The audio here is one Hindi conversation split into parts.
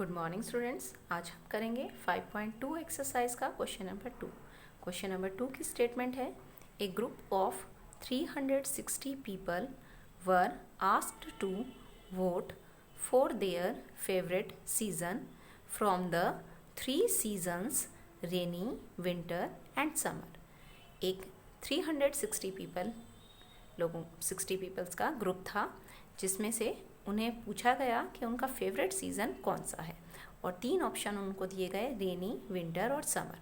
Good morning students. आज हम करेंगे 5.2 एक्सरसाइज का क्वेश्चन नंबर 2। क्वेश्चन नंबर 2 की स्टेटमेंट है, a group of 360 people were asked to vote for their favourite season from the 3 seasons rainy, winter and summer. एक 360 पीपल लोगों 60 पीपल्स का ग्रुप था, जिसमें से उन्हें पूछा गया कि उनका फेवरेट सीज़न कौन सा है और 3 ऑप्शन उनको दिए गए, रेनी, विंटर और समर।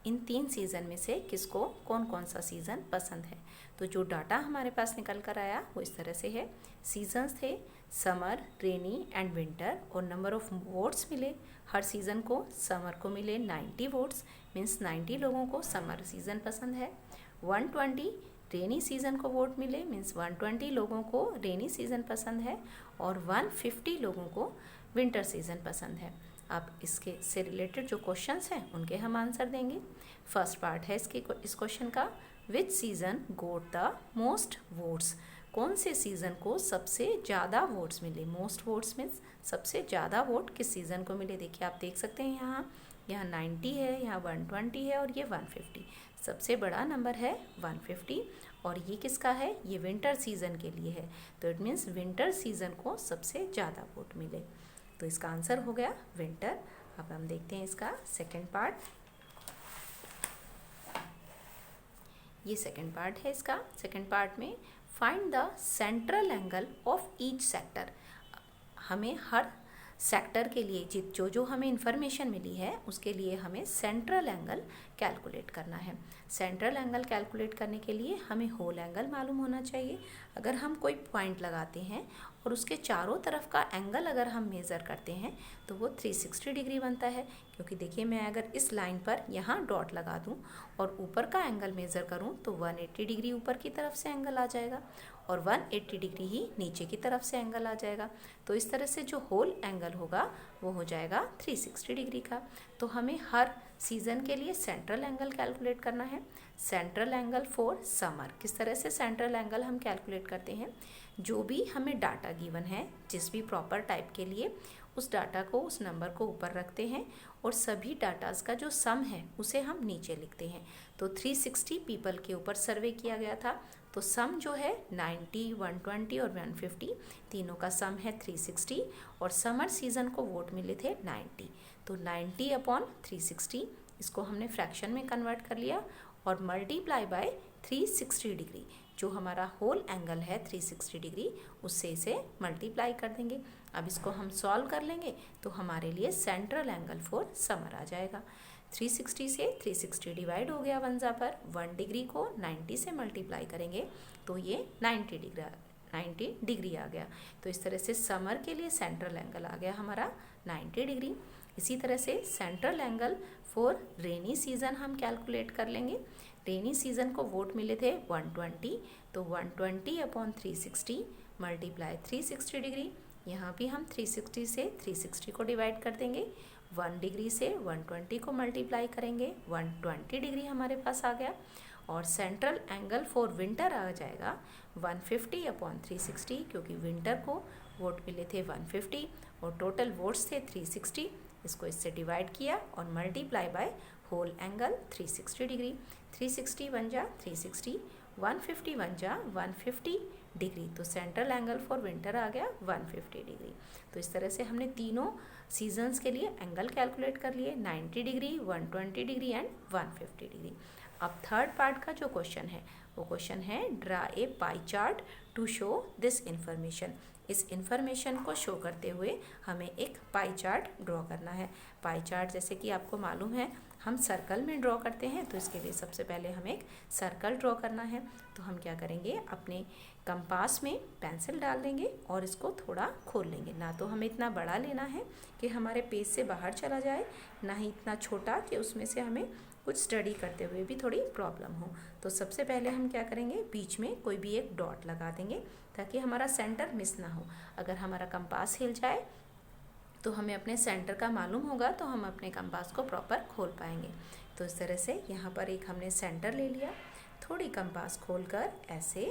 इन 3 सीज़न में से किसको कौन कौन सा सीज़न पसंद है। तो जो डाटा हमारे पास निकल कर आया वो इस तरह से है। सीजन्स थे समर, रेनी एंड विंटर और नंबर ऑफ वोट्स मिले हर सीज़न को। समर को मिले 90 वोट्स, मीन्स 90 लोगों को समर सीज़न पसंद है। 120 रेनी सीज़न को वोट मिले, मीन्स 120 लोगों को रेनी सीज़न पसंद है और 150 लोगों को विंटर सीज़न पसंद है। अब इसके से रिलेटेड जो क्वेश्चंस हैं उनके हम आंसर देंगे। फर्स्ट पार्ट है इस क्वेश्चन का, which season got the most votes. कौन से सीज़न को सबसे ज़्यादा वोट्स मिले। मोस्ट वोट्स मीन्स सबसे ज़्यादा वोट किस सीज़न को मिले। देखिए आप देख सकते हैं यहाँ 90 है, यहाँ 120 है और ये 150। सबसे बड़ा नंबर है 150 और ये किसका है, ये विंटर सीज़न के लिए है। तो इट मीन्स विंटर सीज़न को सबसे ज़्यादा वोट मिले। तो इसका आंसर हो गया विंटर। अब हम देखते हैं इसका सेकंड पार्ट। ये सेकंड पार्ट है इसका। सेकंड पार्ट में find the central angle of each sector. हमें हर सेक्टर के लिए जो हमें इन्फॉर्मेशन मिली है उसके लिए हमें सेंट्रल एंगल कैलकुलेट करना है। सेंट्रल एंगल कैलकुलेट करने के लिए हमें होल एंगल मालूम होना चाहिए। अगर हम कोई पॉइंट लगाते हैं और उसके चारों तरफ का एंगल अगर हम मेज़र करते हैं तो वो 360 डिग्री बनता है। क्योंकि देखिए मैं अगर इस लाइन पर यहाँ डॉट लगा दूँ और ऊपर का एंगल मेज़र करूँ तो 180 डिग्री ऊपर की तरफ से एंगल आ जाएगा और 180 डिग्री ही नीचे की तरफ से एंगल आ जाएगा। तो इस तरह से जो होल एंगल होगा वो हो जाएगा 360 डिग्री का। तो हमें हर सीज़न के लिए सेंट्रल एंगल कैलकुलेट करना है। Central angle for summer. किस तरह से सेंट्रल एंगल हम कैलकुलेट करते हैं, जो भी हमें डाटा गिवन है जिस भी प्रॉपर टाइप के लिए, उस डाटा को, उस नंबर को ऊपर रखते हैं और सभी डाटाज का जो सम है उसे हम नीचे लिखते हैं। तो 360 पीपल के ऊपर सर्वे किया गया था, तो सम जो है 90, 120 और 150, तीनों का सम है 360 और समर सीज़न को वोट मिले थे 90। तो 90 अपॉन 360, इसको हमने फ्रैक्शन में कन्वर्ट कर लिया और मल्टीप्लाई बाय 360 डिग्री। जो हमारा होल एंगल है 360 डिग्री, उससे इसे मल्टीप्लाई कर देंगे। अब इसको हम सॉल्व कर लेंगे तो हमारे लिए सेंट्रल एंगल फॉर समर आ जाएगा। 360 से 360 डिवाइड हो गया 1 जा पर, 1 डिग्री को 90 से मल्टीप्लाई करेंगे तो ये 90 डिग्री आ गया। तो इस तरह से समर के लिए सेंट्रल एंगल आ गया हमारा 90 डिग्री। इसी तरह से central angle for rainy season हम कैलकुलेट कर लेंगे। रेनी सीज़न को वोट मिले थे 120, तो 120 अपॉन 360 मल्टीप्लाई 360 डिग्री। यहाँ भी हम 360 से 360 को डिवाइड कर देंगे। 1 डिग्री से 120 को मल्टीप्लाई करेंगे, 120 डिग्री हमारे पास आ गया। और सेंट्रल एंगल फॉर विंटर आ जाएगा 150 अपॉन 360, क्योंकि विंटर को वोट मिले थे 150 और टोटल वोट्स थे 360। इसको इससे डिवाइड किया और multiply by whole angle 360 degree. 360 बन जा 360, 150 बन जा 150 डिग्री। तो सेंट्रल एंगल फॉर विंटर आ गया 150 डिग्री। तो इस तरह से हमने तीनों सीजन्स के लिए एंगल कैलकुलेट कर लिए, 90 डिग्री, 120 डिग्री एंड 150 डिग्री। अब थर्ड पार्ट का जो क्वेश्चन है वो क्वेश्चन है, draw a pie chart to show this information. इस इन्फॉर्मेशन को शो करते हुए हमें एक पाई चार्ट ड्रॉ करना है। पाई चार्ट जैसे कि आपको मालूम है हम सर्कल में ड्रॉ करते हैं, तो इसके लिए सबसे पहले हमें एक सर्कल ड्रॉ करना है। तो हम क्या करेंगे, अपने कंपास में पेंसिल डाल देंगे और इसको थोड़ा खोल लेंगे। ना तो हमें इतना बड़ा लेना है कि हमारे पेज से बाहर चला जाए, ना ही इतना छोटा कि उसमें से हमें कुछ स्टडी करते हुए भी थोड़ी प्रॉब्लम हो। तो सबसे पहले हम क्या करेंगे, बीच में कोई भी एक डॉट लगा देंगे ताकि हमारा सेंटर मिस ना हो। अगर हमारा कंपास हिल जाए तो हमें अपने सेंटर का मालूम होगा, तो हम अपने कंपास को प्रॉपर खोल पाएंगे। तो इस तरह से यहाँ पर एक हमने सेंटर ले लिया, थोड़ी कंपास खोलकर ऐसे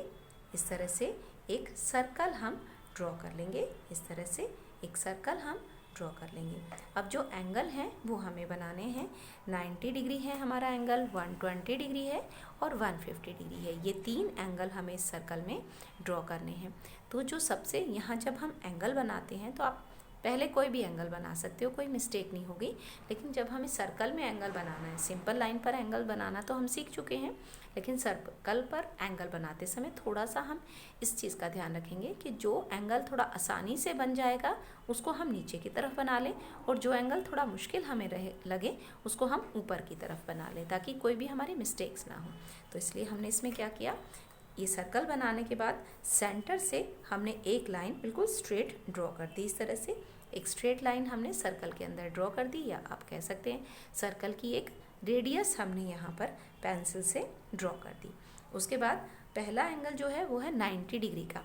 इस तरह से एक सर्कल हम ड्रॉ कर लेंगे। इस तरह से एक सर्कल हम ड्रॉ कर लेंगे। अब जो एंगल हैं वो हमें बनाने हैं। 90 डिग्री है हमारा एंगल, 120 डिग्री है और 150 डिग्री है। ये 3 एंगल हमें इस सर्कल में ड्रॉ करने हैं। तो जो सबसे यहाँ जब हम एंगल बनाते हैं तो आप पहले कोई भी एंगल बना सकते हो, कोई मिस्टेक नहीं होगी। लेकिन जब हमें सर्कल में एंगल बनाना है, सिंपल लाइन पर एंगल बनाना तो हम सीख चुके हैं, लेकिन सर्कल पर एंगल बनाते समय थोड़ा सा हम इस चीज़ का ध्यान रखेंगे कि जो एंगल थोड़ा आसानी से बन जाएगा उसको हम नीचे की तरफ बना लें, और जो एंगल थोड़ा मुश्किल हमें लगे उसको हम ऊपर की तरफ बना लें, ताकि कोई भी हमारी मिस्टेक्स ना हो। तो इसलिए हमने इसमें क्या किया, ये सर्कल बनाने के बाद सेंटर से हमने एक लाइन बिल्कुल स्ट्रेट ड्रॉ कर दी। इस तरह से एक स्ट्रेट लाइन हमने सर्कल के अंदर ड्रॉ कर दी, या आप कह सकते हैं सर्कल की एक रेडियस हमने यहाँ पर पेंसिल से ड्रॉ कर दी। उसके बाद पहला एंगल जो है वो है 90 डिग्री का।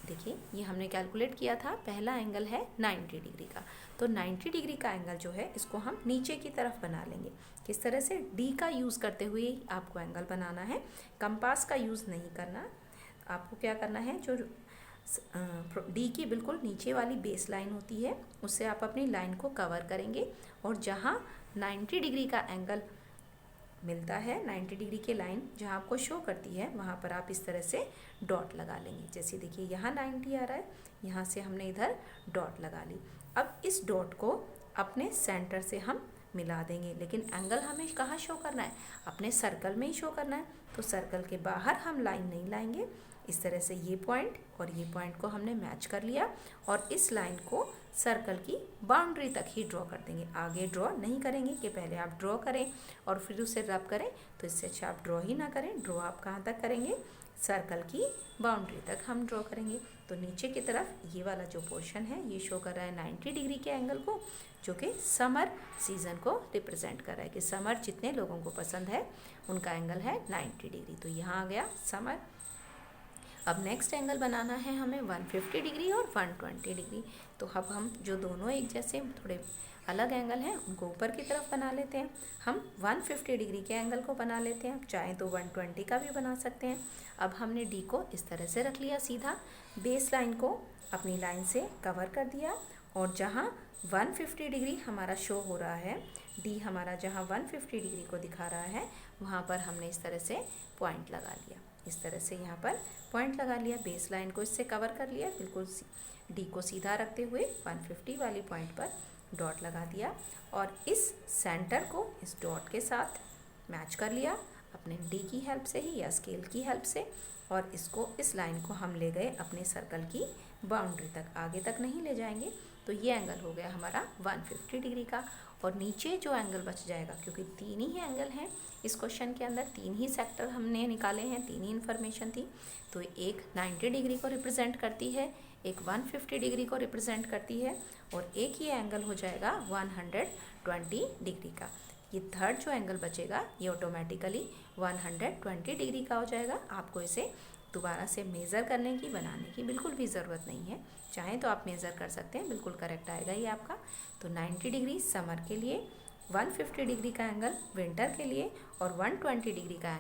देखिए ये हमने कैलकुलेट किया था, पहला एंगल है 90 डिग्री का। तो 90 डिग्री का एंगल जो है इसको हम नीचे की तरफ बना लेंगे। किस तरह से, डी का यूज़ करते हुए आपको एंगल बनाना है, कंपास का यूज़ नहीं करना। आपको क्या करना है, जो डी की बिल्कुल नीचे वाली बेस लाइन होती है उससे आप अपनी लाइन को कवर करेंगे, और जहाँ 90 डिग्री का एंगल मिलता है, 90 डिग्री की लाइन जहाँ आपको शो करती है वहाँ पर आप इस तरह से डॉट लगा लेंगे। जैसे देखिए यहाँ 90 आ रहा है, यहाँ से हमने इधर डॉट लगा ली। अब इस डॉट को अपने सेंटर से हम मिला देंगे, लेकिन एंगल हमें कहाँ शो करना है, अपने सर्कल में ही शो करना है। तो सर्कल के बाहर हम लाइन नहीं लाएंगे। इस तरह से ये पॉइंट और ये पॉइंट को हमने मैच कर लिया, और इस लाइन को सर्कल की बाउंड्री तक ही ड्रॉ कर देंगे। आगे ड्रॉ नहीं करेंगे कि पहले आप ड्रॉ करें और फिर उसे रब करें, तो इससे अच्छा आप ड्रॉ ही ना करें। ड्रॉ आप कहाँ तक करेंगे, सर्कल की बाउंड्री तक हम ड्रॉ करेंगे। तो नीचे की तरफ ये वाला जो पोर्शन है ये शो कर रहा है 90 डिग्री के एंगल को, जो कि समर सीज़न को रिप्रेजेंट कर रहा है कि समर जितने लोगों को पसंद है उनका एंगल है 90 डिग्री। तो यहाँ आ गया समर। अब नेक्स्ट एंगल बनाना है हमें 150 डिग्री और 120 डिग्री। तो अब हम जो दोनों एक जैसे थोड़े अलग एंगल हैं उनको ऊपर की तरफ बना लेते हैं। हम 150 डिग्री के एंगल को बना लेते हैं, चाहे तो 120 का भी बना सकते हैं। अब हमने डी को इस तरह से रख लिया सीधा, बेस लाइन को अपनी लाइन से कवर कर दिया, और जहाँ 150 डिग्री हमारा शो हो रहा है, डी हमारा जहाँ 150 डिग्री को दिखा रहा है वहाँ पर हमने इस तरह से पॉइंट लगा लिया। इस तरह से यहाँ पर पॉइंट लगा लिया, बेस लाइन को इससे कवर कर लिया, बिल्कुल डी को सीधा रखते हुए 150 वाली पॉइंट पर डॉट लगा दिया, और इस सेंटर को इस डॉट के साथ मैच कर लिया अपने डी की हेल्प से ही या स्केल की हेल्प से, और इसको इस लाइन को हम ले गए अपने सर्कल की बाउंड्री तक, आगे तक नहीं ले जाएंगे। तो ये एंगल हो गया हमारा 150 डिग्री का। और नीचे जो एंगल बच जाएगा, क्योंकि 3 ही एंगल हैं इस क्वेश्चन के अंदर, 3 ही सेक्टर हमने निकाले हैं, 3 ही इन्फॉर्मेशन थी। तो एक 90 डिग्री को रिप्रेजेंट करती है, एक 150 डिग्री को रिप्रेजेंट करती है, और एक ये एंगल हो जाएगा 120 डिग्री का। ये थर्ड जो एंगल बचेगा ये ऑटोमेटिकली 120 डिग्री का हो जाएगा। आपको इसे दोबारा से मेज़र करने की, बनाने की बिल्कुल भी ज़रूरत नहीं है, चाहे तो आप मेज़र कर सकते हैं, बिल्कुल करेक्ट आएगा ये आपका। तो 90 डिग्री समर के लिए, 150 डिग्री का एंगल विंटर के लिए, और 120 डिग्री का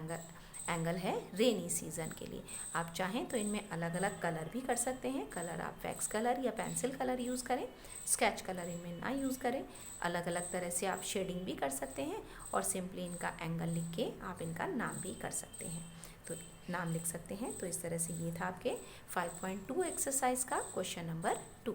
एंगल है रेनी सीज़न के लिए। आप चाहें तो इनमें अलग अलग कलर भी कर सकते हैं। कलर आप वैक्स कलर या पेंसिल कलर यूज़ करें, स्केच कलर इनमें ना यूज़ करें। अलग अलग तरह से आप शेडिंग भी कर सकते हैं, और सिंपली इनका एंगल लिख के आप इनका नाम भी कर सकते हैं, तो नाम लिख सकते हैं। तो इस तरह से ये था आपके 5.2 एक्सरसाइज का क्वेश्चन नंबर 2।